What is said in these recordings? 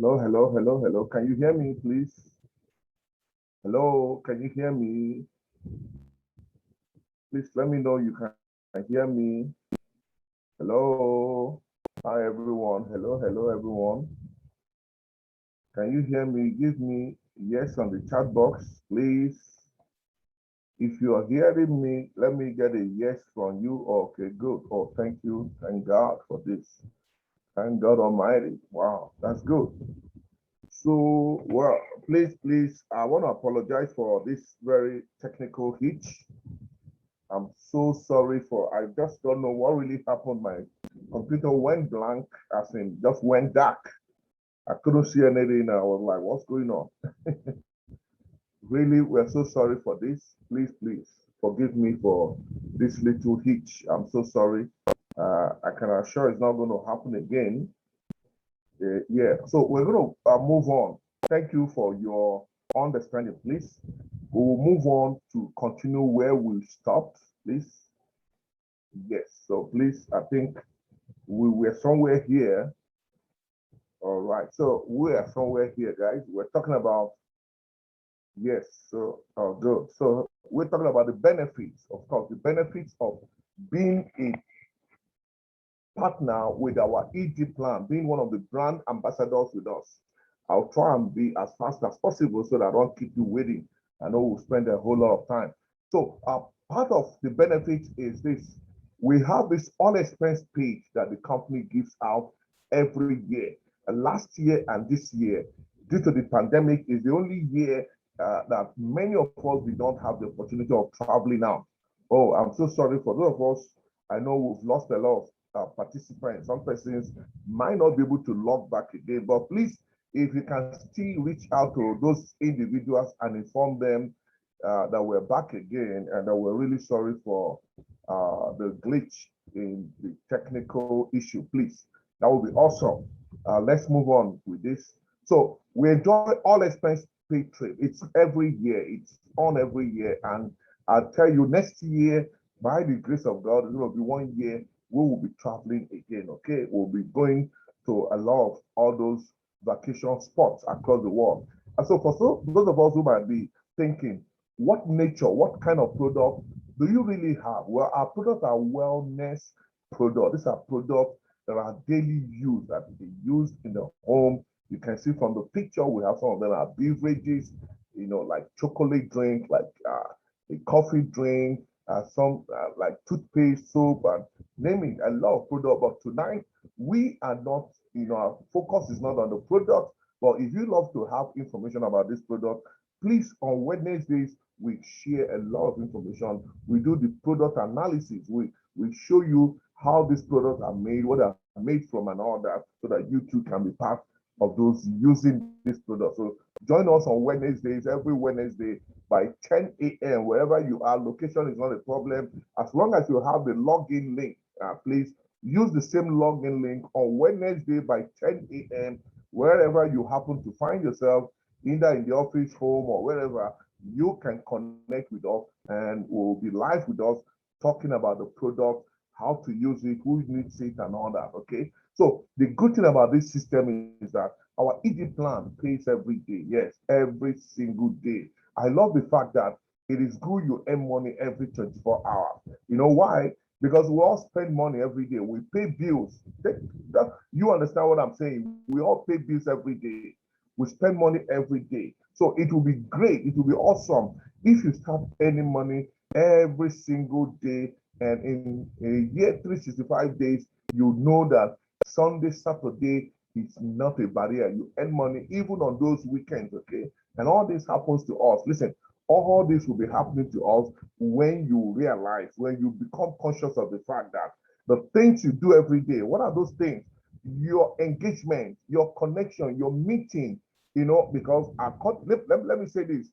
Hello, hello, hello, hello. Can you hear me, please? Hello, can you hear me? Please let me know you can hear me. Hello. Hi, everyone. Hello, hello, everyone. Can you hear me? Give me yes on the chat box, please. If you are hearing me, let me get a yes from you. Okay, good. Oh, thank you. Thank God for this. Thank God Almighty. Wow, that's good. So, well, please, I want to apologize for this very technical hitch. I'm so sorry for, I just don't know what really happened. My computer went blank, as in just went dark. I couldn't see anything. I was like, what's going on? Really, we're so sorry for this. Please forgive me for this little hitch. I'm so sorry. I can assure it's not going to happen again. Yeah, so we're going to move on. Thank you for your understanding, please. We will move on to continue where we stopped, please. Yes, so please, I think we were somewhere here. All right, so we are somewhere here, guys. We're talking about, yes, so good. So we're talking about the benefits, of course, the benefits of being a partner with our EG plan, being one of the brand ambassadors with us. I'll try and be as fast as possible so that I don't keep you waiting. I know we'll spend a whole lot of time. So part of the benefit is this. We have this all expense page that the company gives out every year. Last year and this year, due to the pandemic, is the only year that many of us, we don't have the opportunity of traveling out. Oh, I'm so sorry for those of us. I know we've lost a lot of participants. Some persons might not be able to log back again, but please, if you can still reach out to those individuals and inform them that we're back again and that we're really sorry for the glitch in the technical issue, please. That would be awesome. Let's move on with this. So we enjoy all expense paid trip. It's every year. It's on every year. And I'll tell you, next year, by the grace of God, it will be 1 year we will be traveling again. Okay, we'll be going to a lot of all those vacation spots across the world. And so for those of us who might be thinking, what nature, what kind of product do you really have? Well, our products are wellness products. These are products that are daily use, that they use in the home. You can see from the picture, we have some of them are beverages, like chocolate drink, like a coffee drink, some like toothpaste, soap, and naming a lot of product. But tonight, we are not, our focus is not on the product. But if you love to have information about this product, please, on Wednesdays, we share a lot of information. We do the product analysis. We show you how these products are made, what are made from, and all that, so that you too can be part of those using this product. So join us on Wednesdays, every Wednesday by 10 a.m. Wherever you are, location is not a problem. As long as you have the login link, please use the same login link on Wednesday by 10 a.m. Wherever you happen to find yourself, either in the office, home, or wherever, you can connect with us and will be live with us talking about the product, how to use it, who needs it, and all that. Okay. So the good thing about this system is that our ED plan pays every day. Yes, every single day. I love the fact that it is good you earn money every 24 hours. You know why? Because we all spend money every day. We pay bills. You understand what I'm saying? We all pay bills every day. We spend money every day. So it will be great. It will be awesome if you start earning money every single day. And in a year, 365 days, you know that Sunday, Saturday is not a barrier. You earn money even on those weekends, okay? And all this happens to us. Listen, all this will be happening to us when you realize, when you become conscious of the fact that the things you do every day, what are those things? Your engagement, your connection, your meeting, because let me say this,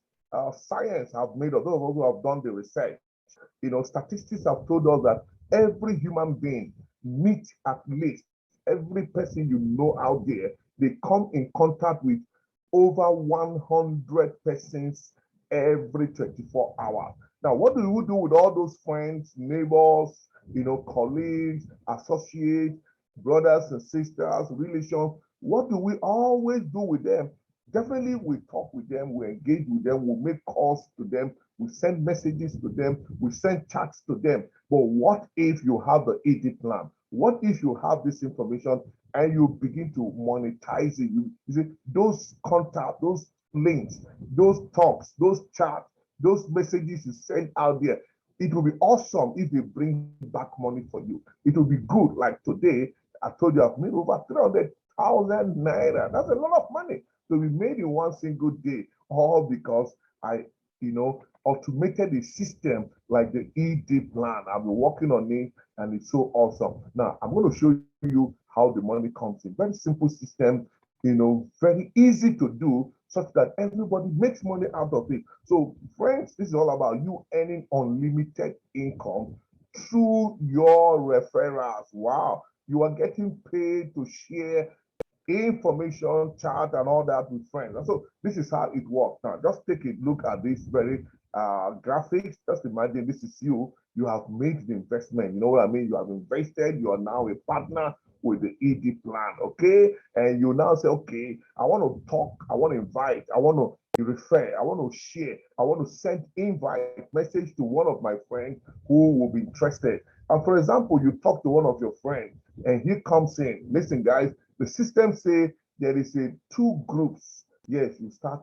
science have made, those of us who have done the research, statistics have told us that every human being meet at least every person you know out there, they come in contact with over 100 persons every 24 hours. Now, what do we do with all those friends, neighbors, colleagues, associates, brothers and sisters, relations? What do we always do with them? Definitely, we talk with them, we engage with them, we make calls to them, we send messages to them, we send chats to them. But what if you have the ED plan? What if you have this information and you begin to monetize it? You see, those contacts, those links, those talks, those chats, those messages you send out there, it will be awesome if they bring back money for you. It will be good. Like today, I told you I've made over 300,000 naira. That's a lot of money to be made in one single day, all because I, automated the system like the ED plan. I've been working on it and it's so awesome. Now, I'm going to show you how the money comes in. Very simple system, very easy to do such that everybody makes money out of it. So, friends, this is all about you earning unlimited income through your referrals. Wow, you are getting paid to share information, chat, and all that with friends. And so this is how it works. Now, just take a look at this very graphics. Just imagine this is you. You have made the investment. You know what I mean? You have invested. You are now a partner with the ED plan. Okay. And you now say, okay, I want to talk. I want to invite. I want to refer. I want to share. I want to send invite message to one of my friends who will be interested. And for example, you talk to one of your friends and he comes in. Listen, guys, the system say there is a two groups. Yes, you start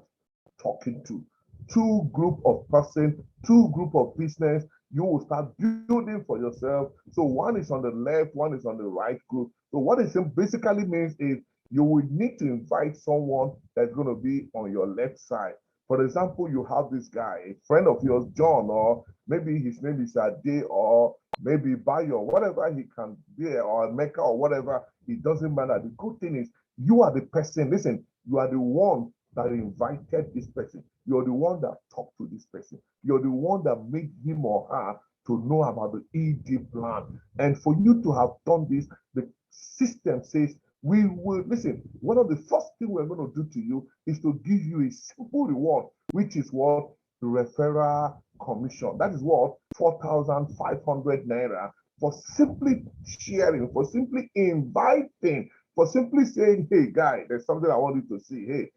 talking to two group of person, two group of business. You will start building for yourself. So one is on the left, one is on the right group. So what it basically means is you will need to invite someone that's going to be on your left side. For example, you have this guy, a friend of yours, John, or maybe his name is Ade, or maybe Bayo, whatever he can be, or Mecca, or whatever. It doesn't matter. The good thing is you are the person. Listen, you are the one that invited this person. You're the one that talked to this person. You're the one that made him or her to know about the ED plan. And for you to have done this, the system says, we will, listen, one of the first things we're going to do to you is to give you a simple reward, which is what? The referral commission. That is what? 4,500 naira for simply sharing, for simply inviting, for simply saying, hey, guy, there's something I want you to see. Hey,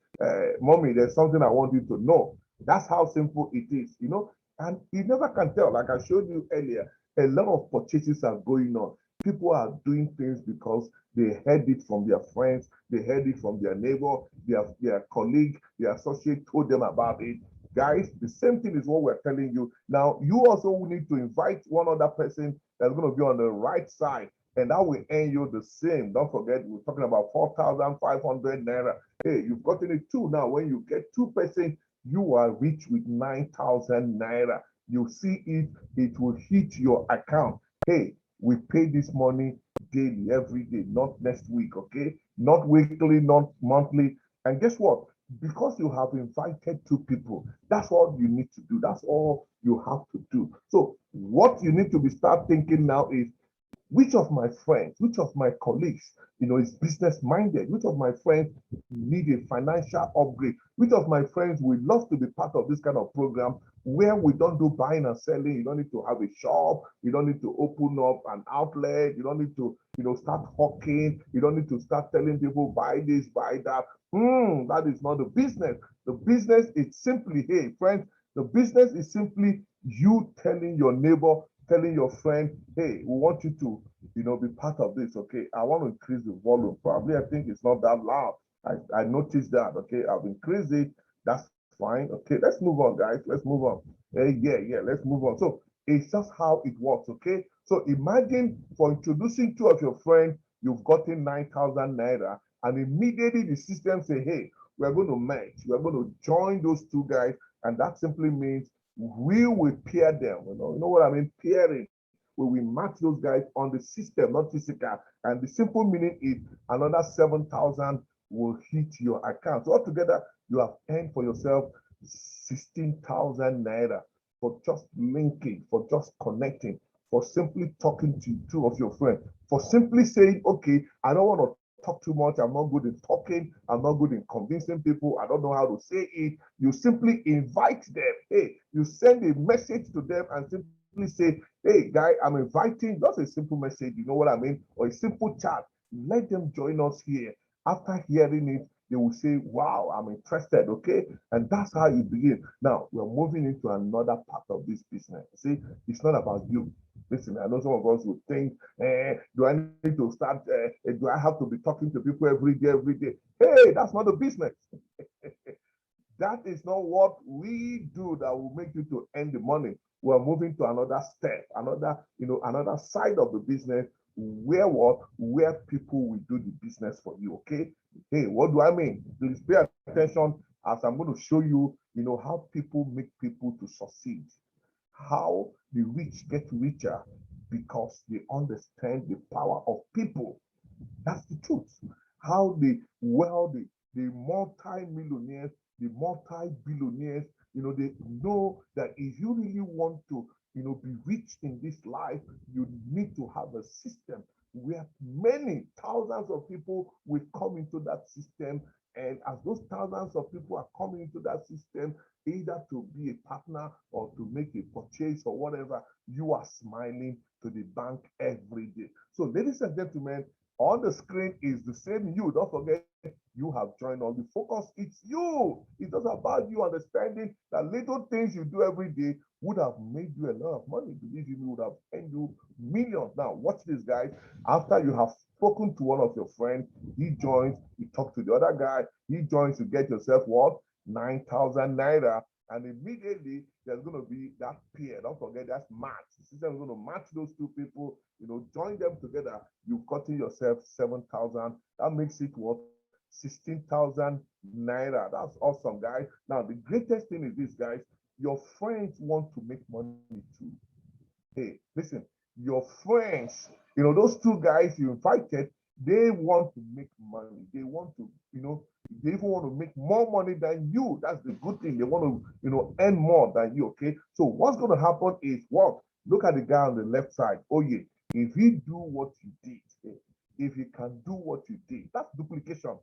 mommy, there's something I want you to know. That's how simple it is, and you never can tell. Like I showed you earlier, a lot of purchases are going on. People are doing things because they heard it from their friends, they heard it from their neighbor, their colleague, their associate told them about it. Guys, the same thing is what we're telling you. Now, you also need to invite one other person that's going to be on the right side, and that will earn you the same. Don't forget, we're talking about 4,500 naira. Hey, you've gotten it too. Now, when you get 2%, you are rich with 9,000 naira. You see it, it will hit your account. Hey, we pay this money daily, every day, not next week, okay? Not weekly, not monthly. And guess what? Because you have invited two people, that's all you need to do. That's all you have to do. So what you need to be start thinking now is, which of my friends, which of my colleagues, is business minded? Which of my friends need a financial upgrade? Which of my friends would love to be part of this kind of program where we don't do buying and selling? You don't need to have a shop. You don't need to open up an outlet. You don't need to, start hawking. You don't need to start telling people buy this, buy that. That is not the business. The business is simply, hey, friends, the business is simply you telling your neighbor, telling your friend, hey, we want you to, be part of this, okay? I want to increase the volume. Probably I think it's not that loud. I noticed that, okay? I've increased it. That's fine. Okay, let's move on, guys. Let's move on. Yeah, let's move on. So it's just how it works, okay? So imagine for introducing two of your friends, you've gotten 9,000 naira, and immediately the system say, hey, we're going to merge. We're going to join those two guys, and that simply means we will pair them. You know what I mean? Pairing. We will match those guys on the system, not physical. And the simple meaning is another 7,000 will hit your account. So altogether, you have earned for yourself 16,000 naira for just linking, for just connecting, for simply talking to two of your friends, for simply saying, okay, I don't want to talk too much. I'm not good in talking. I'm not good in convincing people. I don't know how to say it. You simply invite them. Hey, you send a message to them and simply say, hey, guy, I'm inviting. Just a simple message. You know what I mean? Or a simple chat. Let them join us here. After hearing it, they will say, wow, I'm interested, okay? And that's how it begins. Now, we're moving into another part of this business. See, it's not about you. Listen, I know some of us will think, do I need to start, do I have to be talking to people every day, every day? Hey, that's not a business. That is not what we do that will make you to earn the money. We're moving to another step, another side of the business where people will do the business for you. Okay. Hey, what do I mean? Please pay attention as I'm going to show you, how people make people to succeed. How the rich get richer because they understand the power of people. That's the truth. How the wealthy, the multi-millionaires, the multi-billionaires, they know that if you really want to, be rich in this life, you need to have a system where many thousands of people will come into that system. And as those thousands of people are coming into that system, either to be a partner or to make a purchase or whatever, you are smiling to the bank every day. So, ladies and gentlemen, on the screen is the same you. Don't forget, you have joined on the focus. It's you. It's just about you understanding that little things you do every day would have made you a lot of money. Believe me, would have earned you millions. Now, watch this, guys. After you have spoken to one of your friends, he joins, you talk to the other guy, he joins to get yourself what? 9,000 naira. And immediately there's going to be that pair. Don't forget that's match. The system is going to match those two people, join them together. You've gotten yourself 7,000. That makes it what? 16,000 naira. That's awesome, guys. Now, the greatest thing is this, guys. Your friends want to make money too. Hey, listen, your friends, those two guys you invited, they want to make money. They want to, they even want to make more money than you. That's the good thing. They want to, earn more than you, okay? So what's going to happen is what? Look at the guy on the left side. Oh, yeah. If he do what you did, if he can do what you did, that's duplication.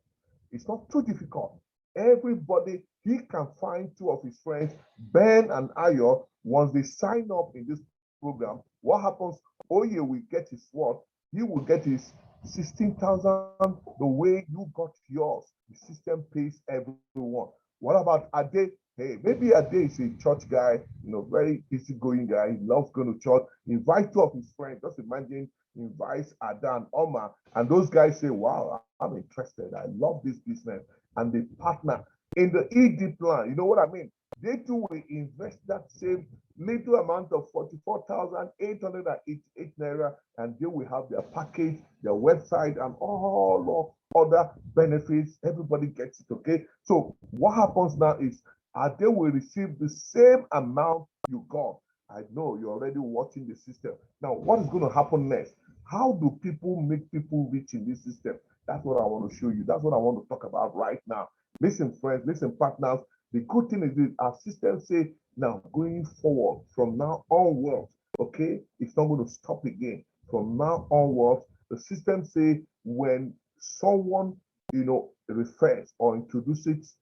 It's not too difficult. Everybody, he can find two of his friends, Ben and Ayo. Once they sign up in this program, what happens? Oye will get his what? He will get his 16,000 the way you got yours. The system pays everyone. What about Ade? Hey, maybe Ade is a church guy, very easygoing guy. He loves going to church. Invite two of his friends. Just imagine, invites Ada and Omar, and those guys say, wow, I'm interested. I love this business. And they partner in the ED plan. You know what I mean? They too will invest that same little amount of 44,888 naira, and they will have their package, their website, and all other benefits. Everybody gets it, okay? So what happens now is they will receive the same amount you got. I know you're already watching the system. Now, what is going to happen next? How do people make people rich in this system? That's what I want to show you. That's what I want to talk about right now. Listen, friends, listen, partners. The good thing is this, our system say now going forward from now onwards, okay, it's not going to stop again. From now onwards, the system say when someone, refers or introduces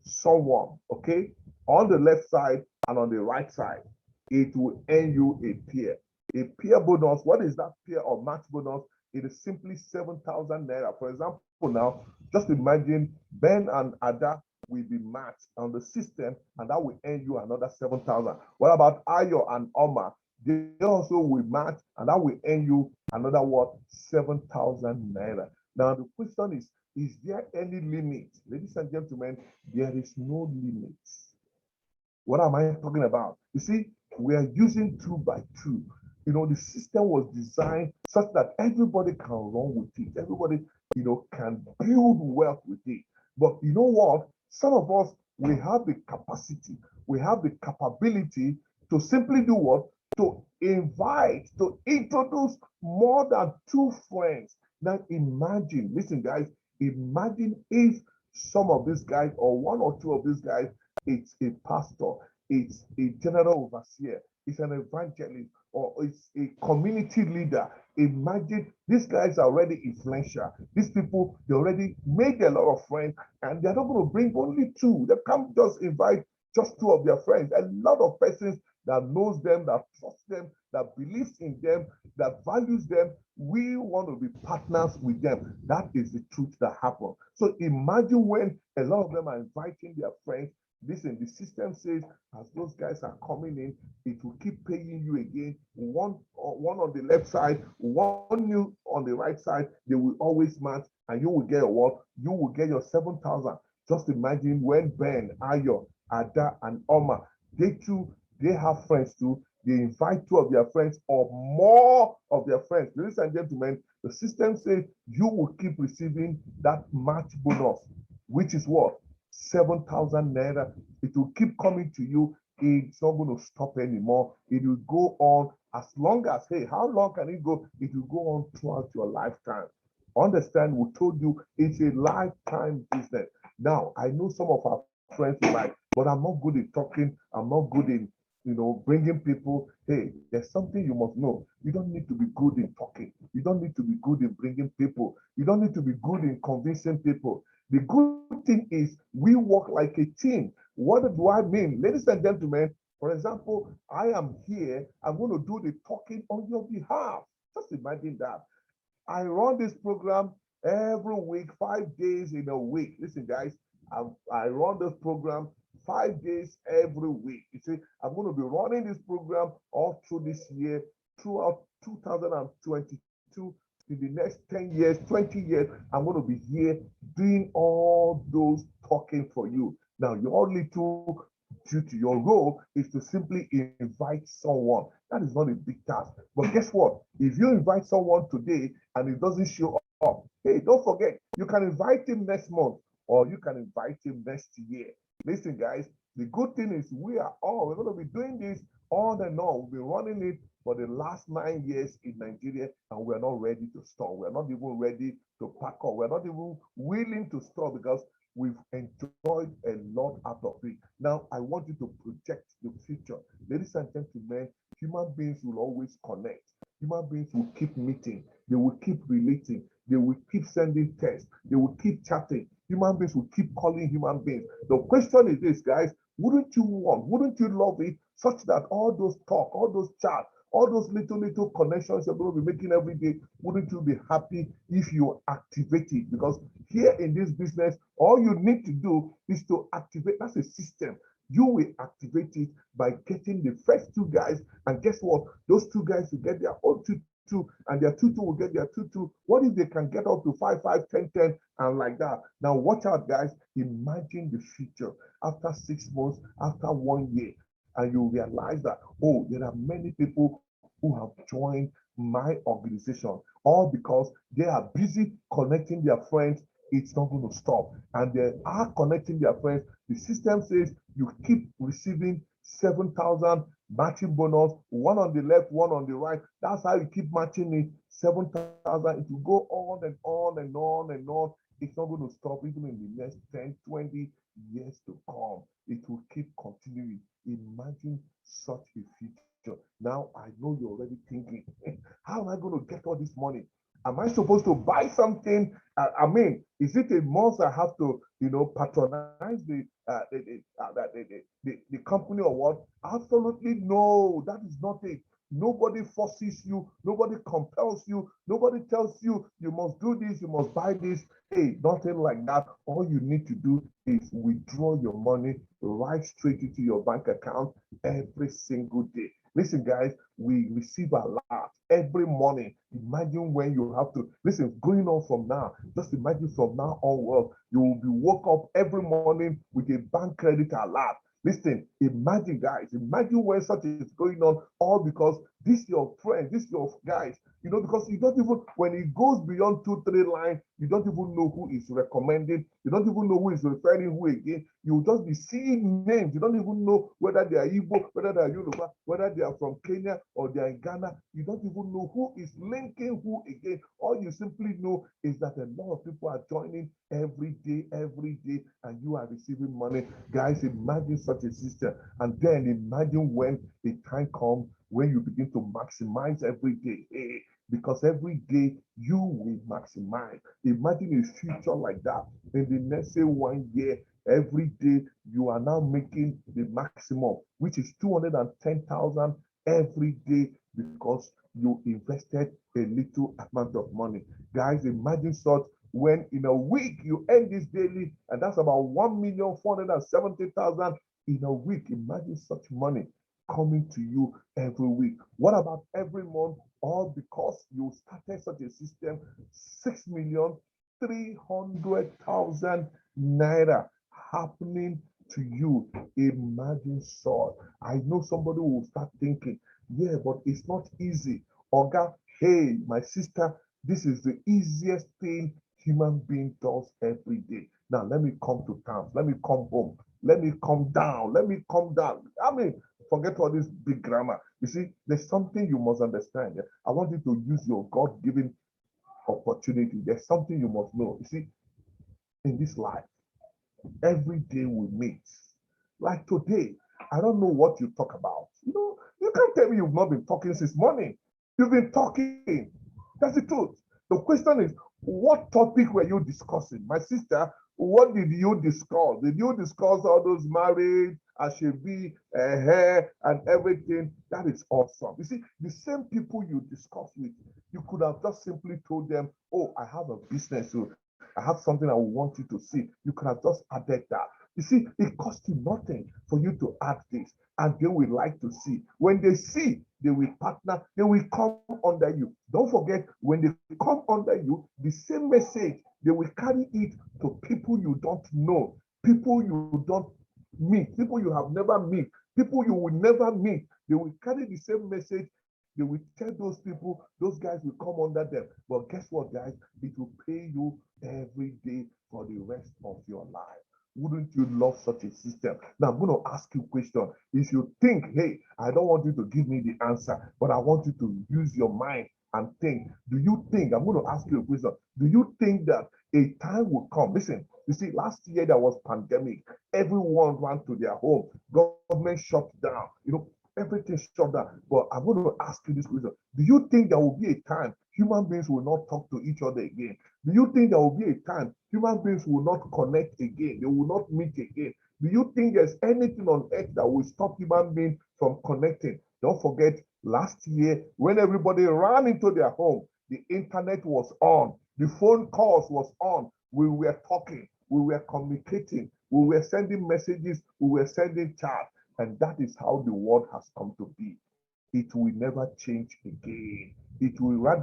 someone, okay, on the left side and on the right side, it will earn you a pair. A pair bonus, what is that pair or match bonus? It is simply 7,000 naira. For example, now, just imagine Ben and Ada will be matched on the system, and that will earn you another 7,000. What about Ayo and Omar? They also will match, and that will earn you another what? 7,000 naira. Now, the question is there any limit? Ladies and gentlemen, there is no limit. What am I talking about? You see, we are using 2 by 2. The system was designed such that everybody can run with it. Everybody, can build wealth with it. But you know what? Some of us, we have the capacity, we have the capability to simply do what? To invite, to introduce more than 2 friends. Now imagine, listen guys, imagine if some of these guys or 1 or 2 of these guys, it's a pastor, it's a general overseer, it's an evangelist, or it's a community leader. Imagine these guys are already influential. These people, they already made a lot of friends, and they're not going to bring only 2. They can't just invite just 2 of their friends. A lot of persons that knows them, that trusts them, that believes in them, that values them, We want to be partners with them. That is the truth that happened. So imagine when a lot of them are inviting their friends. Listen, the system says as those guys are coming in, it will keep paying you again. One on the left side, one new on the right side. They will always match, and you will get what? You will get your 7,000. Just imagine when Ben, Ayo, Ada, and Oma, they have friends too. They invite two of their friends or more of their friends. Ladies and gentlemen, the system says you will keep receiving that match bonus, which is what? 7,000 naira. It will keep coming to you. It's not going to stop anymore. It will go on as long as, hey, how long can it go? It will go on throughout your lifetime. Understand, we told you it's a lifetime business. Now, I know some of our friends are like, but I'm not good at talking. I'm not good in bringing people. Hey, there's something you must know. You don't need to be good in talking. You don't need to be good in bringing people. You don't need to be good in convincing people. The good thing is we work like a team. What do I mean? Ladies and gentlemen, for example, I am here. I'm going to do the talking on your behalf. Just imagine that. I run this program every week, 5 days in a week. Listen, guys, I run this program 5 days every week. You see, I'm going to be running this program all through this year, throughout 2022, in the next 10 years, 20 years. I'm going to be here doing all those talking for you. Now, your little due to your role is to simply invite someone. That is not a big task. But guess what? If you invite someone today and it doesn't show up, hey, don't forget, you can invite him next month or you can invite him next year. Listen, guys, the good thing is we're going to be doing this on and on. We've been running it for the last 9 years in Nigeria, and we're not ready to stop. We're not even ready to pack up. We're not even willing to stop because we've enjoyed a lot out of it. Now, I want you to project the future. Ladies and gentlemen, human beings will always connect. Human beings will keep meeting. They will keep relating. They will keep sending texts. They will keep chatting. Human beings will keep calling human beings. The question is this, guys, wouldn't you love it such that all those talk, all those chats, all those little connections you're going to be making every day, wouldn't you be happy if you activate it? Because here in this business, all you need to do is to activate. That's a system. You will activate it by getting the first two guys, and guess what? Those two guys will get their own two, and their two will get their two. What if they can get up to 5, 10, and like that? Now watch out, guys. Imagine the future after 6 months, after 1 year, and you realize that, oh, there are many people who have joined my organization, all because they are busy connecting their friends. It's not going to stop, and they are connecting their friends. The system says you keep receiving 7,000 matching bonus, one on the left, one on the right. That's how you keep matching it. 7,000. It will go on and on and on and on. It's not going to stop even in the next 10, 20 years to come. It will keep continuing. Imagine such a future. Now, I know you're already thinking, how am I going to get all this money? Am I supposed to buy something? I mean, is it a must I have to, patronize the company or what? Absolutely no. That is not it. Nobody forces you. Nobody compels you. Nobody tells you you must do this. You must buy this. Hey, nothing like that. All you need to do is withdraw your money right straight into your bank account every single day. Listen, guys, we receive a lot every morning. Imagine when you have to, listen, going on from now, just imagine from now onward, you will be woke up every morning with a bank credit alert. Listen, imagine, guys, imagine when such is going on, all because this your friend, this your guys, because you don't even, when it goes beyond 2, 3 lines, you don't even know who is recommending, you don't even know who is referring who again. You just be seeing names. You don't even know whether they are Igbo, whether they are Yoruba, whether they are from Kenya or they are in Ghana. You don't even know who is linking who again. All you simply know is that a lot of people are joining every day, and you are receiving money. Guys, imagine such a system. And then imagine when the time comes when you begin to maximize every day. Because every day you will maximize. Imagine a future like that. In the next, say, 1 year, every day you are now making the maximum, which is 210,000 every day, because you invested a little amount of money. Guys, imagine such when in a week you earn this daily, and that's about 1,470,000 in a week. Imagine such money coming to you every week. What about every month? All because you started such a system, 6,300,000 naira happening to you. Imagine so. I know somebody will start thinking, yeah, but it's not easy. Oga, hey, my sister, this is the easiest thing human being does every day. Now, let me come to town. Let me come home. Let me come down. Let me come down. I mean, forget all this big grammar. You see, there's something you must understand. Yeah? I want you to use your God-given opportunity. There's something you must know. You see, in this life, every day we meet. Like today, I don't know what you talk about. You can't tell me you've not been talking since morning. You've been talking. That's the truth. The question is, what topic were you discussing? My sister, what did you discuss? Did you discuss all those marriage, Ashebi, hair, and everything? That is awesome. You see, the same people you discuss with, you could have just simply told them, oh, I have a business, so I have something I want you to see. You could have just added that. You see, it costs you nothing for you to add this, and they will like to see. When they see, they will partner, they will come under you. Don't forget, when they come under you, the same message, they will carry it to people you don't know, people you don't meet, people you have never met, people you will never meet. They will carry the same message. They will tell those people, those guys will come under them. But guess what, guys? It will pay you every day for the rest of your life. Wouldn't you love such a system? Now, I'm going to ask you a question. If you think, hey, I don't want you to give me the answer, but I want you to use your mind and think. Do you think, I'm going to ask you a question. Do you think that a time will come? Listen, you see, last year there was pandemic. Everyone ran to their home. Government shut down. Everything shut down. But I'm going to ask you this question. Do you think there will be a time human beings will not talk to each other again? Do you think there will be a time human beings will not connect again? They will not meet again? Do you think there's anything on earth that will stop human beings from connecting? Don't forget, last year, when everybody ran into their home, the internet was on, the phone calls was on, we were talking, we were communicating, we were sending messages, we were sending chats, and that is how the world has come to be. It will never change again. It will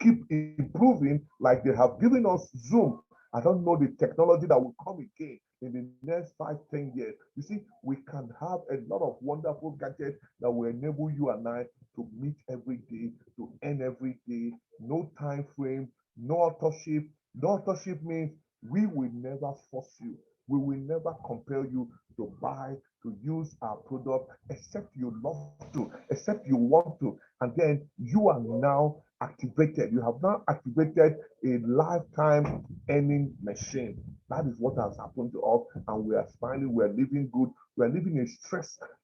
keep improving like they have given us Zoom. I don't know the technology that will come again in the next 5-10 years. You see, we can have a lot of wonderful gadgets that will enable you and I to meet every day, to earn every day, no time frame, no authorship. No authorship means we will never force you. We will never compel you to buy, to use our product, except you love to, except you want to. And then you are now activated. You have now activated a lifetime earning machine. That is what has happened to us. And we are smiling, we're living good, we're living a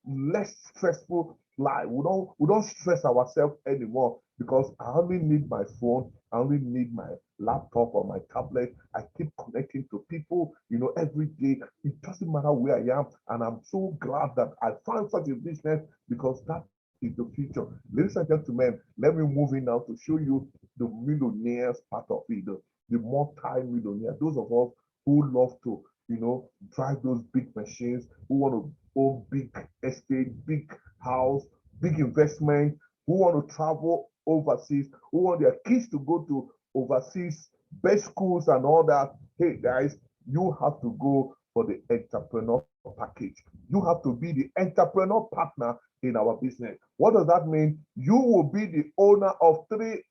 less stressful life. We don't stress ourselves anymore because I only need my phone, I only need my laptop or my tablet. I keep connecting to people, every day. It doesn't matter where I am. And I'm so glad that I found such a business because that is the future. Ladies and gentlemen, let me move in now to show you the millionaires part of it, the multi-millionaire, those of us who love to, drive those big machines, who want to own big estate, big house, big investment, who want to travel overseas, who want their kids to go to overseas best schools and all that. Hey guys, you have to go for the entrepreneur package. You have to be the entrepreneur partner in our business. What does that mean? You will be the owner of 3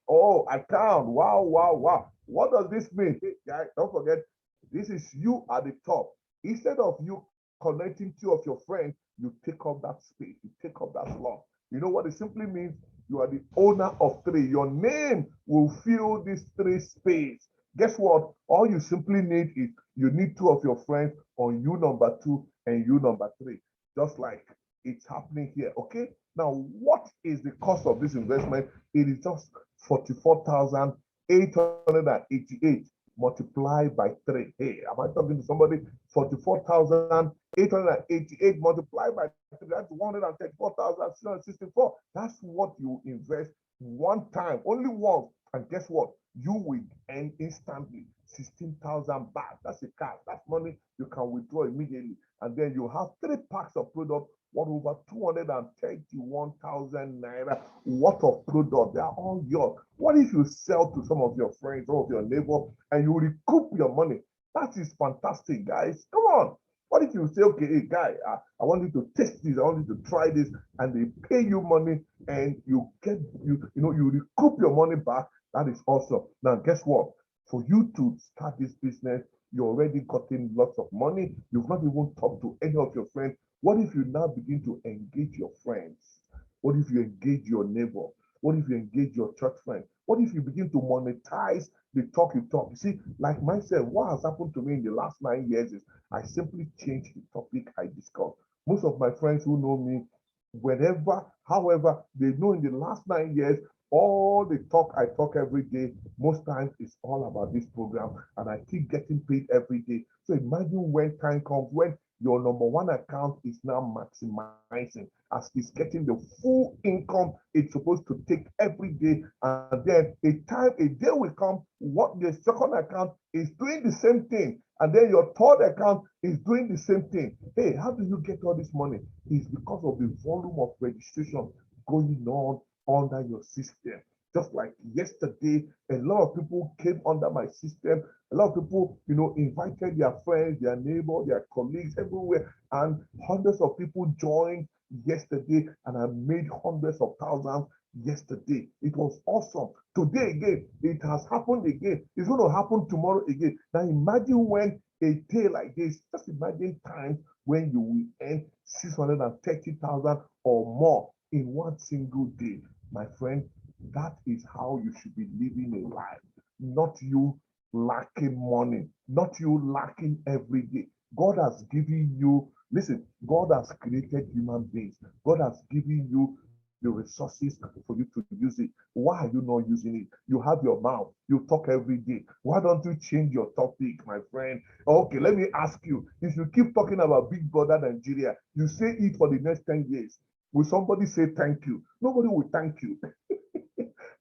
account. Wow, wow, wow. What does this mean? Hey guys, don't forget, this is you at the top. Instead of you connecting 2 of your friends, you take up that space, you take up that slot. You know what it simply means? You are the owner of 3. Your name will fill this 3 space. Guess what? All you simply need is you need 2 of your friends on you number 2 and you number 3. Just like it's happening here. Okay. Now, what is the cost of this investment? It is just 44,888 multiplied by 3. Hey, am I talking to somebody? 44,888 multiplied by 3. That's 134,664. That's what you invest one time, only once. And guess what? You will earn instantly 16,000 back. That's a cash. That's money you can withdraw immediately. And then you have 3 packs of product worth over 231,000 naira worth of product. They are all yours. What if you sell to some of your friends, some of your neighbors, and you recoup your money? That is fantastic, guys. Come on. What if you say, okay, hey, guy, I want you to test this, I want you to try this, and they pay you money and you get, you recoup your money back? That is awesome. Now, guess what? For you to start this business, you already gotten lots of money. You've not even talked to any of your friends. What if you now begin to engage your friends? What if you engage your neighbor? What if you engage your church friend? What if you begin to monetize the talk you talk? You see, like myself, what has happened to me in the last 9 years is I simply changed the topic I discuss. Most of my friends who know me, whenever, however, they know in the last 9 years, all the talk I talk every day, most times it's all about this program, and I keep getting paid every day. So imagine when time comes when your number one account is now maximizing as it's getting the full income it's supposed to take every day. And then a day will come, what the second account is doing the same thing. And then your third account is doing the same thing. Hey, how do you get all this money? It's because of the volume of registration going on under your system. Just like yesterday, a lot of people came under my system. A lot of people, invited their friends, their neighbors, their colleagues everywhere, and hundreds of people joined yesterday, and I made hundreds of thousands yesterday. It was awesome. Today again, it has happened again. It's going to happen tomorrow again. Now imagine when a day like this, just imagine times when you will earn 630,000 or more in one single day. My friend, that is how you should be living a life, not you lacking money, not you lacking every day. God has given you, listen, God has created human beings. God has given you the resources for you to use it. Why are you not using it? You have your mouth, you talk every day. Why don't you change your topic, my friend? Okay, let me ask you, if you keep talking about Big Brother Nigeria, you say it for the next 10 years. Will somebody say thank you? Nobody will thank you.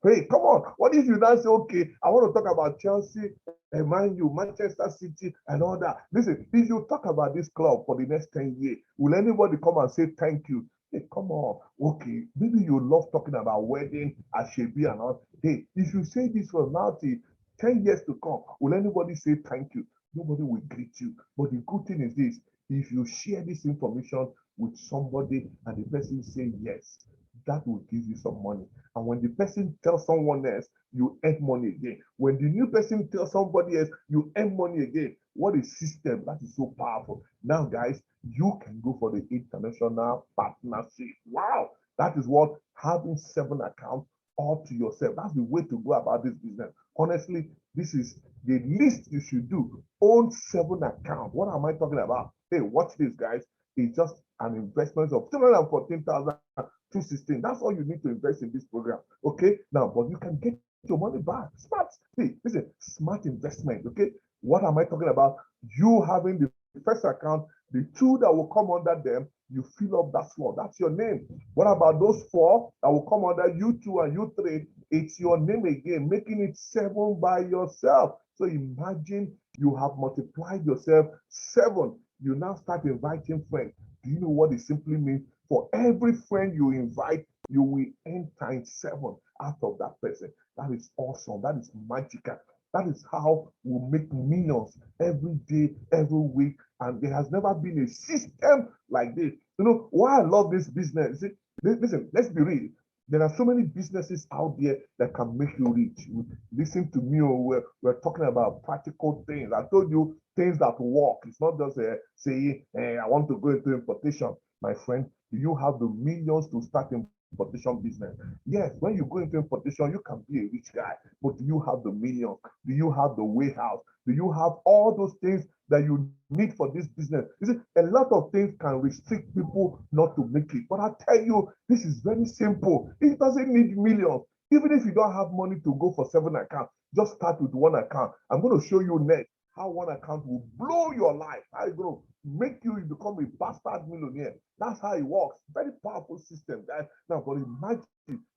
Hey, come on. What if you now say, okay, I want to talk about Chelsea, Man U, Manchester City, and all that? Listen, if you talk about this club for the next 10 years, will anybody come and say thank you? Hey, come on. Okay, maybe you love talking about wedding, Ashebi, and all. Hey, if you say this from now till 10 years to come, will anybody say thank you? Nobody will greet you. But the good thing is this: if you share this information with somebody and the person say yes, that will give you some money. And when the person tells someone else, you earn money again. When the new person tells somebody else, you earn money again. What a system. That is so powerful. Now, guys, you can go for the international partnership. Wow. That is what having 7 accounts all to yourself. That's the way to go about this business. Honestly, this is the least you should do. Own 7 accounts. What am I talking about? Hey, watch this, guys. It's just an investment of 214,216. That's all you need to invest in this program. Okay. Now, but you can get your money back. Smart. See, listen, smart investment. Okay. What am I talking about? You having the first account, the 2 that will come under them, you fill up that slot. That's your name. What about those 4 that will come under you 2 and you 3? It's your name again, making it 7 by yourself. So imagine you have multiplied yourself 7. You now start inviting friends. Do you know what it simply means? For every friend you invite, you will earn times 7 out of that person. That is awesome. That is magical. That is how we make millions every day, every week. And there has never been a system like this. You know why I love this business? See, listen, let's be real. There are so many businesses out there that can make you rich. Listen to me, we're talking about practical things. I told you things that work. It's not just saying, I want to go into importation. My friend, do you have the millions to start importation business? Yes, when you go into importation, you can be a rich guy, but do you have the millions? Do you have the warehouse? Do you have all those things that you need for this business? You see, a lot of things can restrict people not to make it. But I tell you, this is very simple. It doesn't need millions. Even if you don't have money to go for 7 accounts, just start with 1 account. I'm going to show you next how one account will blow your life, how it's going to make you become a bastard millionaire. That's how it works. Very powerful system, guys. Now, but imagine,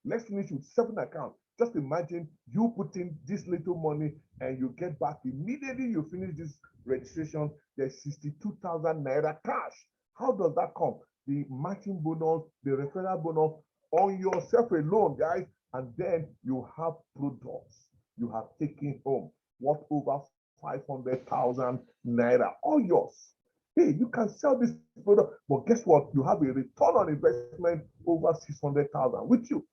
let's finish with 7 accounts. Just imagine you put in this little money and you get back immediately you finish this registration. There's 62,000 naira cash. How does that come? The matching bonus, the referral bonus on yourself alone, guys. And then you have products you have taken home worth over 500,000 naira, all yours. Hey, you can sell this product, but guess what? You have a return on investment over 600,000 with you.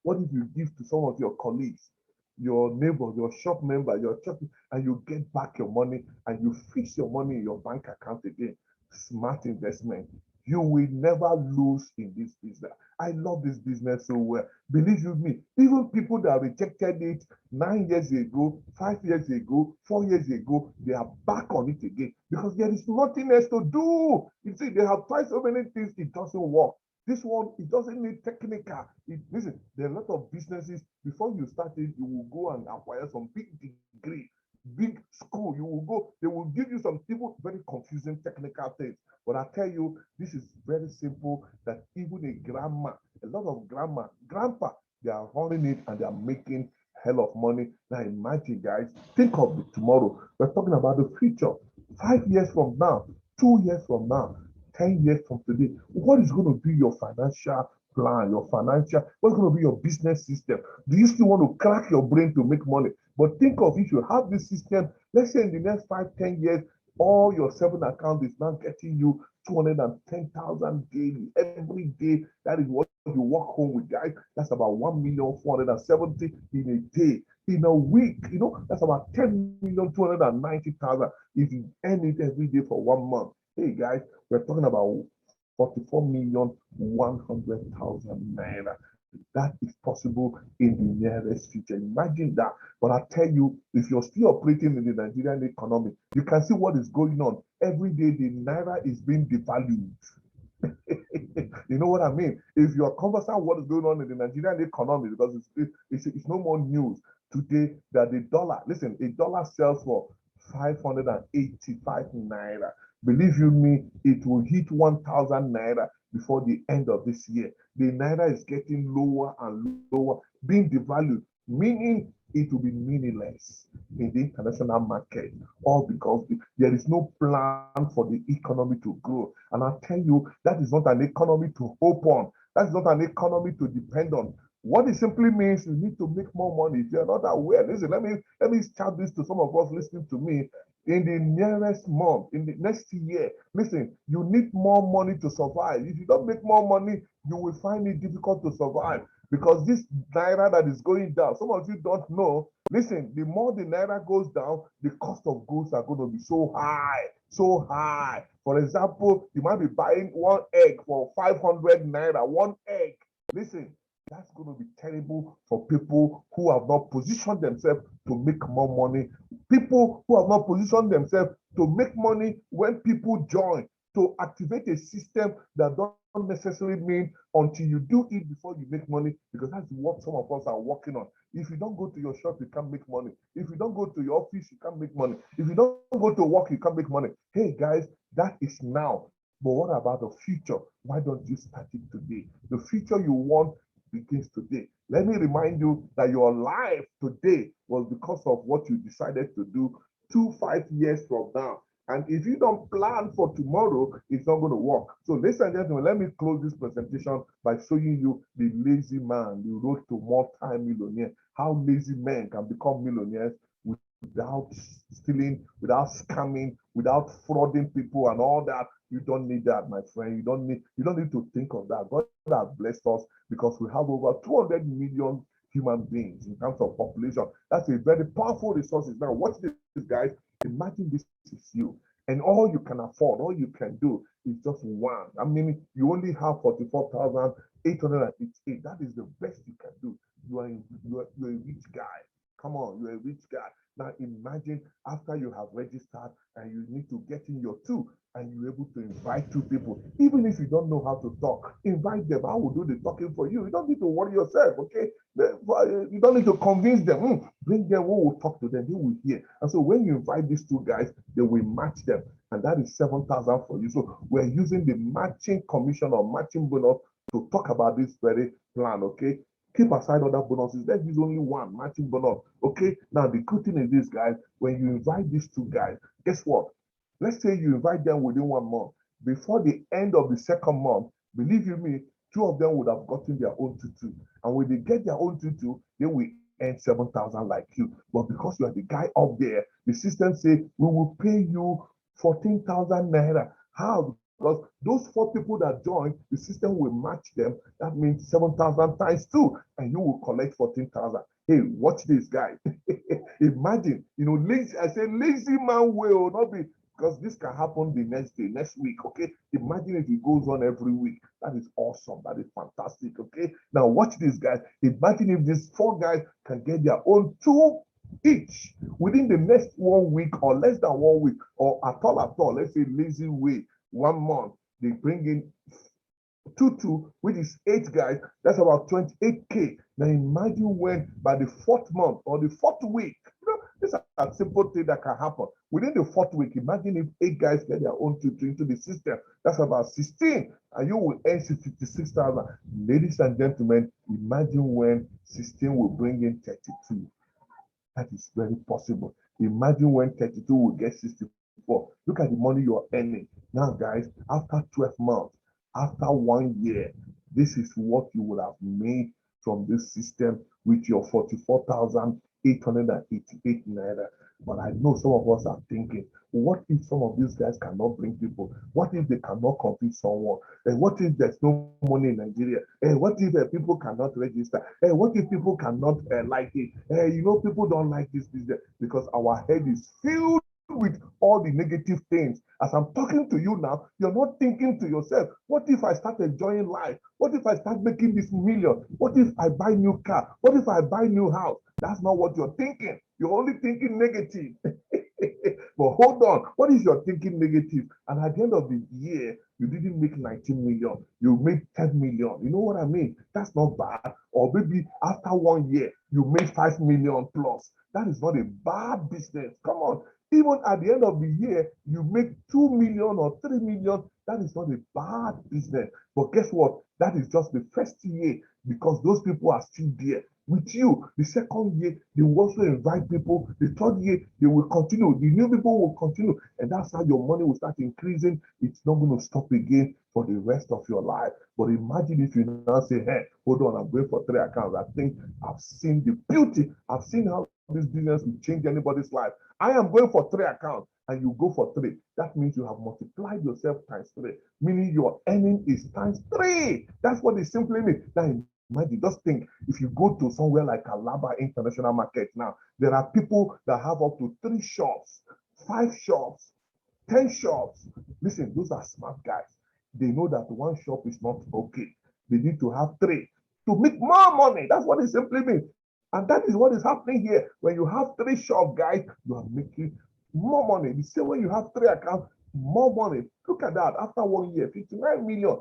What if you give to some of your colleagues, your neighbor, your shop member, your church, and you get back your money and you fix your money in your bank account again? Smart investment. You will never lose in this business. I love this business so well. Believe you me, even people that rejected it 9 years ago, 5 years ago, 4 years ago, they are back on it again because there is nothing else to do. You see, they have tried so many things, it doesn't work. This one, it doesn't need technical. Listen, there are a lot of businesses, before you start it, you will go and acquire some big degree, big school. You will go, they will give you some people very confusing technical things. But I tell you, this is very simple that even a grandma, a lot of grandpa, they are running it and they are making hell of money. Now imagine, guys, think of it tomorrow. We're talking about the future. 5 years from now, 2 years from now, 10 years from today, what is going to be your financial plan, what's going to be your business system? Do you still want to crack your brain to make money? But think of if you have this system, let's say in the next 5, 10 years, all your 7 accounts is now getting you 210,000 daily, every day. That is what you walk home with, guys. That's about 1,470,000 in a day. In a week, that's about 10,290,000 if you earn it every day for 1 month. Hey guys, we're talking about 44,100,000 naira. That is possible in the nearest future. Imagine that. But I tell you, if you're still operating in the Nigerian economy, you can see what is going on. Every day, the naira is being devalued. You know what I mean? If you're conversant what is going on in the Nigerian economy, because it's no more news today that the dollar, listen, a dollar sells for 585 naira. Believe you me, it will hit 1,000 naira before the end of this year. The naira is getting lower and lower, being devalued, meaning it will be meaningless in the international market, all because there is no plan for the economy to grow. And I tell you, that is not an economy to hope on. That's not an economy to depend on. What it simply means, you need to make more money. If you're not aware, listen, let me shout this to some of us listening to me. In the nearest month, in the next year, listen, you need more money to survive. If you don't make more money, you will find it difficult to survive because this naira that is going down, some of you don't know, listen, the more the naira goes down, the cost of goods are going to be so high, so high. For example, you might be buying 1 egg for 500 naira, 1 egg. Listen, that's going to be terrible for people who have not positioned themselves to make more money. People who have not positioned themselves to make money when people join, to activate a system that don't necessarily mean until you do it before you make money, because that's what some of us are working on. If you don't go to your shop, you can't make money. If you don't go to your office, you can't make money. If you don't go to work, you can't make money. Hey guys, that is now. But what about the future? Why don't you start it today? The future you want begins today. Let me remind you that your life today was because of what you decided to do 5 years from now. And if you don't plan for tomorrow, it's not going to work. So ladies and gentlemen, let me close this presentation by showing you the lazy man, the road to multi-millionaire, how lazy men can become millionaires without stealing, without scamming, without frauding people and all that. You don't need that, my friend. You don't need to think of that. God has blessed us because we have over 200 million human beings in terms of population. That's a very powerful resource. Now, watch this, guys. Imagine this is you, and all you can afford, all you can do is just one. I mean, you only have 44,888. That is the best you can do. You are a rich guy. Come on, you're a rich guy. Now imagine after you have registered and you need to get in your two, and you're able to invite two people. Even if you don't know how to talk, invite them. I will do the talking for you. You don't need to worry yourself, okay? You don't need to convince them. Bring them, we will talk to them, they will hear. And so when you invite these two guys, they will match them. And that is 7,000 for you. So we're using the matching commission or matching bonus to talk about this very plan, okay? Keep aside other bonuses. Let's use only one matching bonus, okay? Now, the good thing is this, guys, when you invite these two guys, guess what? Let's say you invite them within 1 month. Before the end of the second month, believe you me, two of them would have gotten their own tutu. And when they get their own tutu, they will earn 7,000 like you. But because you are the guy up there, the system say, we will pay you 14,000 naira. How? Because those 4 people that join, the system will match them. That means 7,000 times 2, and you will collect 14,000. Hey, watch this, guy. Imagine, lazy. I say lazy man will not be, because this can happen the next day, next week, okay? Imagine if it goes on every week. That is awesome. That is fantastic, okay? Now, watch this, guys. Imagine if these 4 guys can get their own 2 each within the next 1 week or less than 1 week, or at all, let's say lazy way, 1 month, they bring in 2, which is 8 guys. That's about 28K. Now imagine when by the 4th month or the 4th week, these are simple things that can happen. Within the 4th week, imagine if 8 guys get their own tutu into the system. That's about 16, and you will earn 56,000. Ladies and gentlemen, imagine when 16 will bring in 32. That is very possible. Imagine when 32 will get 64. Look at the money you're earning. Now, guys, after 12 months, after 1 year, this is what you would have made from this system with your 44,888 naira. But I know some of us are thinking, what if some of these guys cannot bring people? What if they cannot compete someone? And what if there's no money in Nigeria? And what if people cannot register? And what if people cannot like it? People don't like this business because our head is filled with all the negative things. As I'm talking to you now, you're not thinking to yourself, what if I start enjoying life? What if I start making this million? What if I buy new car? What if I buy new house? That's not what you're thinking. You're only thinking negative. But hold on, what is your thinking negative? And at the end of the year, you didn't make 19 million, you made 10 million. You know what I mean? That's not bad. Or maybe after 1 year, you made 5 million plus. That is not a bad business. Come on. Even at the end of the year, you make 2 million or 3 million. That is not a bad business. But guess what? That is just the first year because those people are still there with you. The second year, they will also invite people. The third year, they will continue. The new people will continue. And that's how your money will start increasing. It's not going to stop again for the rest of your life. But imagine if you now say, hey, hold on, I'm going for 3 accounts. I think I've seen the beauty. I've seen how this business will change anybody's life. I am going for 3 accounts and you go for 3. That means you have multiplied yourself times 3, meaning your earning is times 3. That's what it simply means. Now, imagine, just think, if you go to somewhere like Alaba International Market now, there are people that have up to 3 shops, 5 shops, 10 shops. Listen, those are smart guys. They know that 1 shop is not okay. They need to have 3 to make more money. That's what it simply means. And that is what is happening here. When you have 3 shop guys, you are making more money. The same way you have 3 accounts, more money. Look at that. After 1 year, 59 million.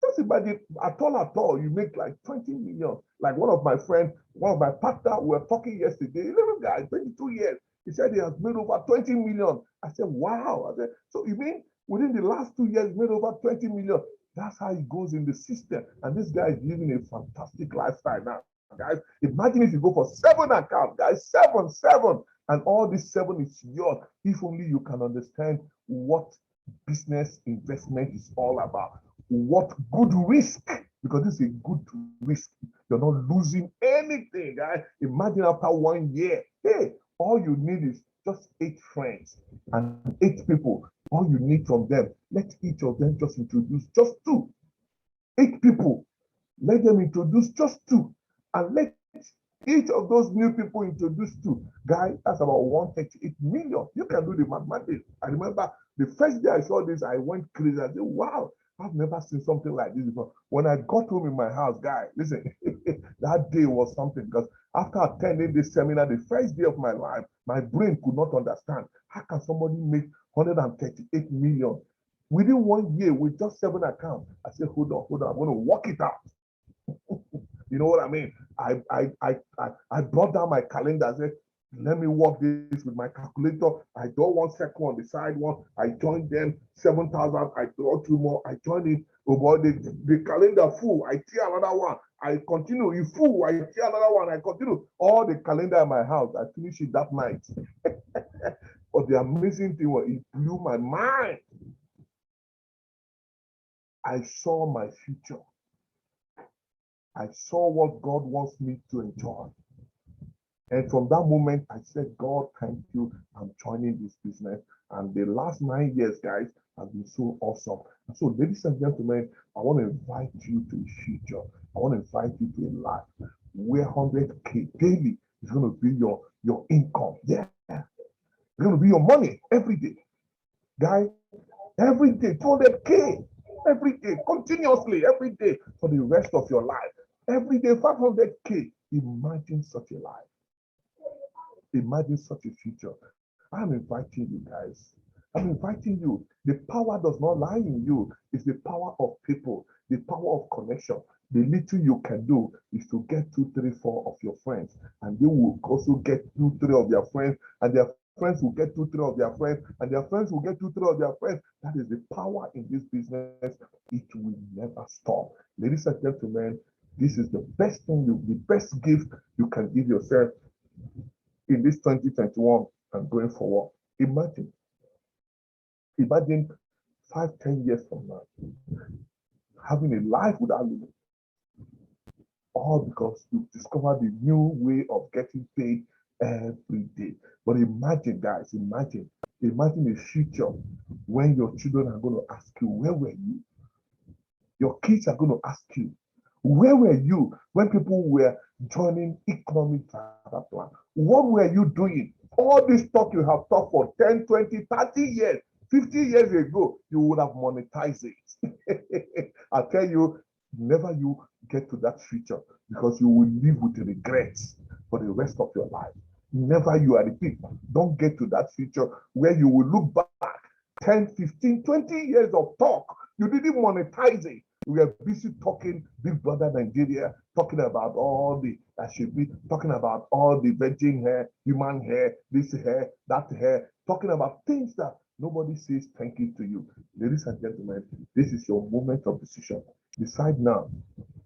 Just imagine, at all, you make like 20 million. Like one of my friends, one of my partners, we were talking yesterday, little guy, 22 years. He said he has made over 20 million. I said, wow. I said, so you mean within the last 2 years, made over 20 million? That's how it goes in the system. And this guy is living a fantastic lifestyle now. Guys, imagine if you go for 7 accounts, guys, 7, and all this 7 is yours. If only you can understand what business investment is all about. What good risk, because this is a good risk. You're not losing anything, guys. Imagine after 1 year, hey, all you need is just 8 friends and 8 people. All you need from them, let each of them just introduce just 2. 8 people, let them introduce just 2. And let each of those new people introduce 2. Guys, that's about 138 million. You can do the mathematics. I remember the first day I saw this, I went crazy. I said, wow, I've never seen something like this before. When I got home in my house, guy, listen, that day was something because after attending this seminar, the first day of my life, my brain could not understand how can somebody make 138 million within 1 year with just 7 accounts. I said, hold on, I'm going to work it out. You know what I mean? I brought down my calendar. I said, let me work this with my calculator. I draw 1 second on the side one. I joined them 7,000. I draw 2 more. I joined it. Oh boy, the calendar full. I tear another one. I continue. You full. I tear another one. I continue. All the calendar in my house. I finished it that night. But the amazing thing was it blew my mind. I saw my future. I saw what God wants me to enjoy. And from that moment, I said, God, thank you. I'm joining this business. And the last 9 years, guys, have been so awesome. And so, ladies and gentlemen, I want to invite you to a future. I want to invite you to a life where 100K daily is going to be your income. Yeah. It's going to be your money every day. Guys, every day, 200K. Every day, continuously, every day for the rest of your life. Every day, 500K. Imagine such a life. Imagine such a future. I'm inviting you guys. I'm inviting you. The power does not lie in you. It's the power of people, the power of connection. The little you can do is to get 2, 3, 4 of your friends, and they will also get 2, 3 of their friends, and their friends will get 2, 3 of their friends, and their friends will get 2, 3 of their friends. That is the power in this business. It will never stop. Ladies and gentlemen, this is the best thing, the best gift you can give yourself in this 2021 and going forward. Imagine 5, 10 years from now, having a life without limit, all because you discovered a new way of getting paid every day. But imagine, guys, imagine a future when your children are going to ask you, where were you? Your kids are going to ask you, where were you when people were joining economic plan? What were you doing? All this talk you have talked for 10, 20, 30 years, 50 years ago, you would have monetized it. I tell you, never you get to that future because you will live with regrets for the rest of your life. Never you are repeat. Don't get to that future where you will look back 10, 15, 20 years of talk. You didn't monetize it. We are busy talking Big Brother Nigeria, talking about all the that should be talking about all the virgin hair, human hair, this hair, that hair, talking about things that nobody says thank you to you. Ladies and gentlemen, this is your moment of decision. Decide now.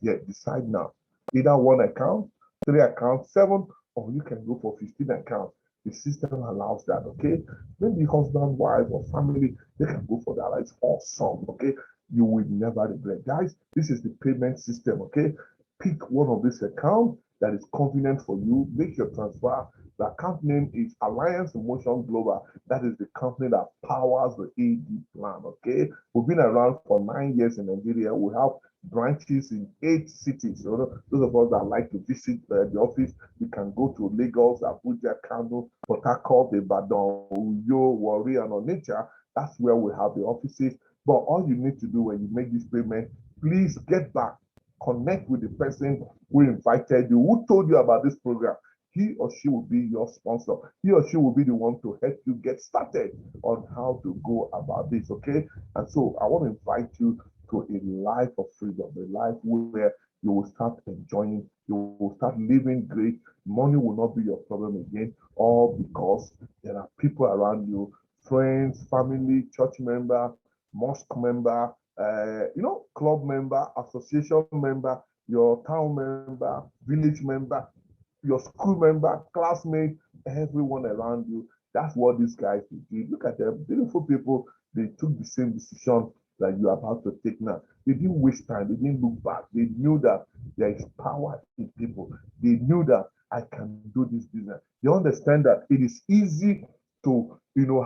Yeah, decide now. Either 1 account, 3 accounts, 7, or you can go for 15 accounts. The system allows that, okay? Maybe husband, wife, or family, they can go for that. It's awesome, okay? You will never regret. Guys, this is the payment system, okay? Pick one of these accounts that is convenient for you. Make your transfer. The account name is Alliance Emotion Global. That is the company that powers the AD plan, okay? We've been around for 9 years in Nigeria. We have branches in 8 cities. So those of us that like to visit the office, you can go to Lagos, Abuja, Kano, Port Harcourt, Ibadan, Uyo, Warri, and Onitsha. That's where we have the offices. But all you need to do when you make this payment, please get back, connect with the person who invited you, who told you about this program. He or she will be your sponsor. He or she will be the one to help you get started on how to go about this, okay? And so I want to invite you to a life of freedom, a life where you will start enjoying, you will start living great. Money will not be your problem again, all because there are people around you, friends, family, church member, mosque member, club member, association member, your town member, village member, your school member, classmate, everyone around you. That's what these guys did. Look at them, beautiful people. They took the same decision that you're about to take now. They didn't waste time. They didn't look back. They knew that there is power in people. They knew that I can do this business. They understand that it is easy to,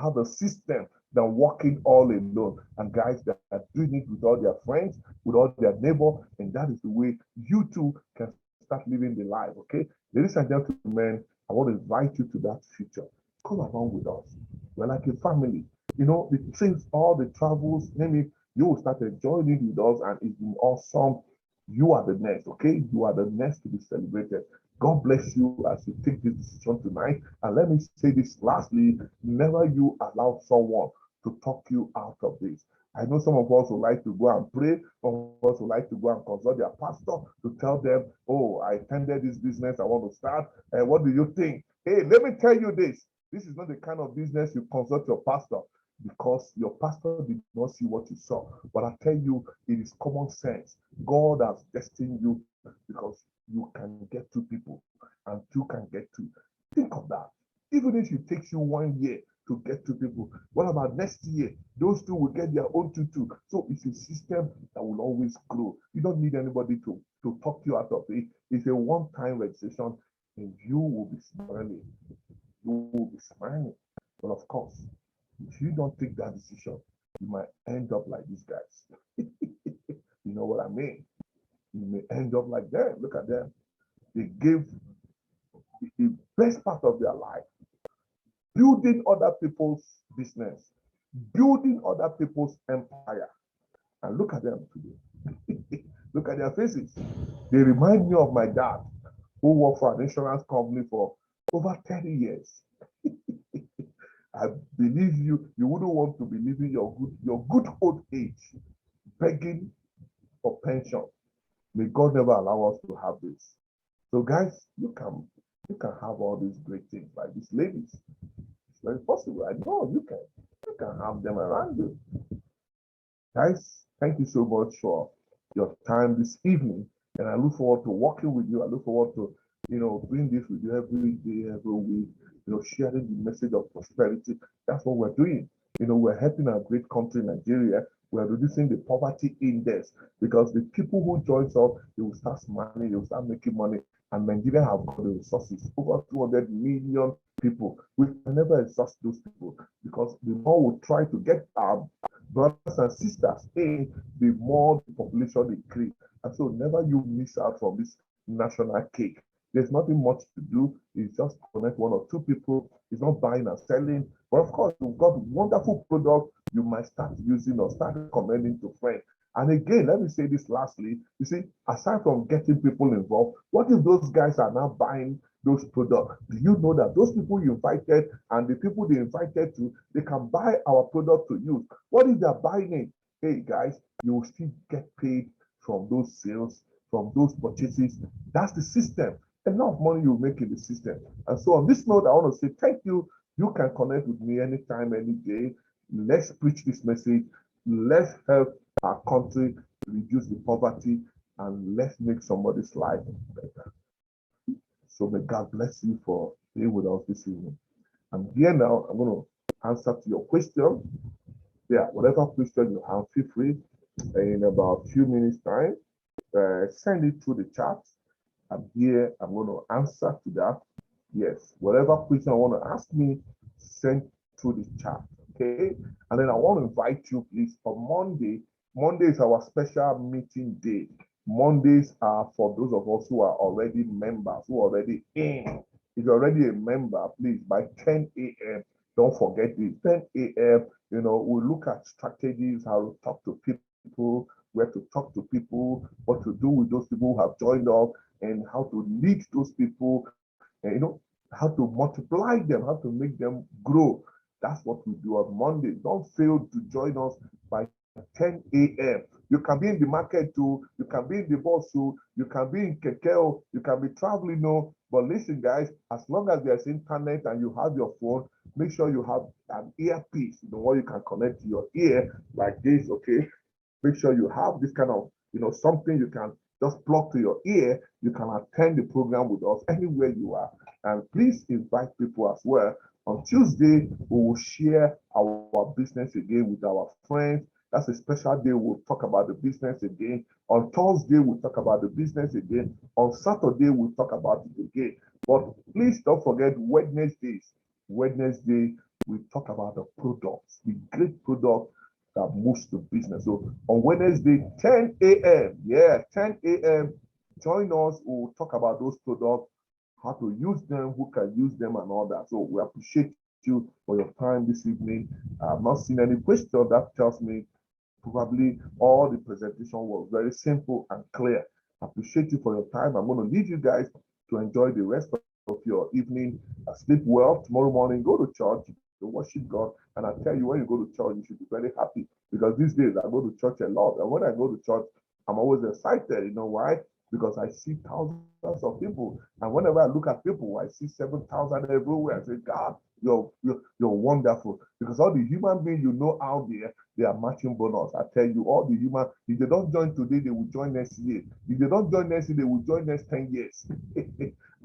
have a system than working all alone. And guys that are doing it with all their friends, with all their neighbor, and that is the way you too can start living the life, okay? Ladies and gentlemen, I want to invite you to that future. Come along with us. We're like a family. The things, all the travels, maybe You will start enjoying it with us, and it's been awesome. You are the next, okay? You are the next to be celebrated. God bless you as you take this decision tonight. And let me say this lastly, never you allow someone to talk you out of this. I know some of us would like to go and pray. Some of us would like to go and consult their pastor to tell them, oh, I attended this business I want to start. And what do you think? Hey, let me tell you this. This is not the kind of business you consult your pastor, because your pastor did not see what you saw. But I tell you, it is common sense. God has destined you because you can get two people and two can get two. Think of that. Even if it takes you 1 year to get two people, what about next year? Those two will get their own two. So it's a system that will always grow. You don't need anybody to talk you out of it. It's a one-time registration, and you will be smiling. You will be smiling. But of course, if you don't take that decision, you might end up like these guys. You know what I mean? You may end up like them. Look at them. They gave the best part of their life building other people's business, building other people's empire. And look at them today. Look at their faces. They remind me of my dad, who worked for an insurance company for over 30 years. I believe you wouldn't want to be living your good old age begging for pension. May God never allow us to have this. So guys, you can have all these great things like these ladies. It's very possible. I know you can have them around you. Guys, thank you so much for your time this evening. And I look forward to working with you. I look forward to, doing this with you every day, every week, sharing the message of prosperity. That's what we're doing. We're helping our great country, Nigeria. We're reducing the poverty index, because the people who join us, they will start smiling, they will start making money. And Nigeria have got the resources, over 200 million people. We can never exhaust those people, because the more we try to get our brothers and sisters in, the more the population increase. And so never you miss out from this national cake. There's nothing much to do. It's just connect one or two people. It's not buying and selling. But of course, you've got wonderful product you might start using or start recommending to friends. And again, let me say this lastly. You see, aside from getting people involved, what if those guys are now buying those products? Do you know that those people you invited and the people they invited to, they can buy our product to use? What if they're buying it? Hey guys, you will still get paid from those sales, from those purchases. That's the system. Enough money you make in the system. And so on this note, I want to say thank you. You can connect with me anytime, any day. Let's preach this message. Let's help our country reduce the poverty, and let's make somebody's life better. So may God bless you for being with us this evening. I'm here now. I'm going to answer to your question. Yeah, whatever question you have, feel free. In about a few minutes' time, send it through the chat. I'm here. I'm going to answer to that. Yes, whatever question you want to ask me, send through the chat. Okay, and then I want to invite you, please, on Monday. Monday is our special meeting day. Mondays are for those of us who are already members, who are already in. If you're already a member, please, by 10 a.m., don't forget this. 10 a.m., we'll look at strategies, how to talk to people, where to talk to people, what to do with those people who have joined us, and how to lead those people, and how to multiply them, how to make them grow. That's what we do on Monday. Don't fail to join us by 10 a.m. You can be in the market too, you can be in the bus too, you can be in Kekeo, you can be traveling no. But listen, guys, as long as there's internet and you have your phone, make sure you have an earpiece, the one you can connect to your ear like this, okay? Make sure you have this kind of, something you can just plug to your ear. You can attend the program with us anywhere you are. And please invite people as well. On Tuesday, we will share our business again with our friends. That's a special day. We'll talk about the business again. On Thursday, we'll talk about the business again. On Saturday, we'll talk about it again. But please don't forget Wednesdays. Wednesday, we talk about the products, the great product that moves the business. So on Wednesday, 10 a.m., 10 a.m., join us. We'll talk about those products, how to use them, who can use them, and all that. So we appreciate you for your time this evening. I've not seen any question that tells me Probably all the presentation was very simple and clear. I appreciate you for your time. I'm going to leave you guys to enjoy the rest of your evening. Sleep well. Tomorrow morning, go to church to worship God. And I tell you, when you go to church, you should be very happy because these days I go to church a lot. And when I go to church, I'm always excited. You know why? Because I see thousands of people. And whenever I look at people, I see 7,000 everywhere. I say, God, you're wonderful. Because all the human beings you know out there, they are matching bonus. I tell you, all the human, if they don't join today, they will join next year. If they don't join next year, they will join next 10 years.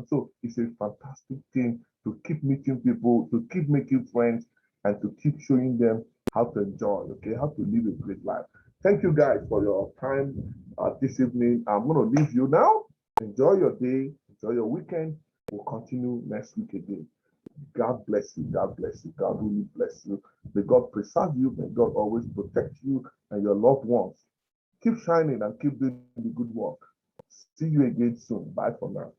So it's a fantastic thing to keep meeting people, to keep making friends, and to keep showing them how to enjoy, okay, how to live a great life. Thank you guys for your time this evening. I'm going to leave you now. Enjoy your day, enjoy your weekend. We'll continue next week again. God bless you. God bless you. God really bless you. May God preserve you. May God always protect you and your loved ones. Keep shining and keep doing the good work. See you again soon. Bye for now.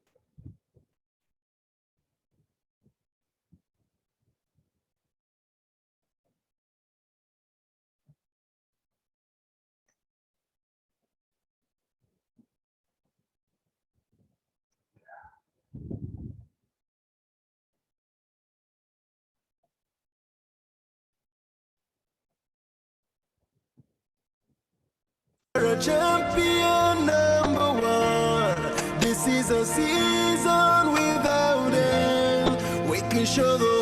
A champion #1. This is a season without end. We can show the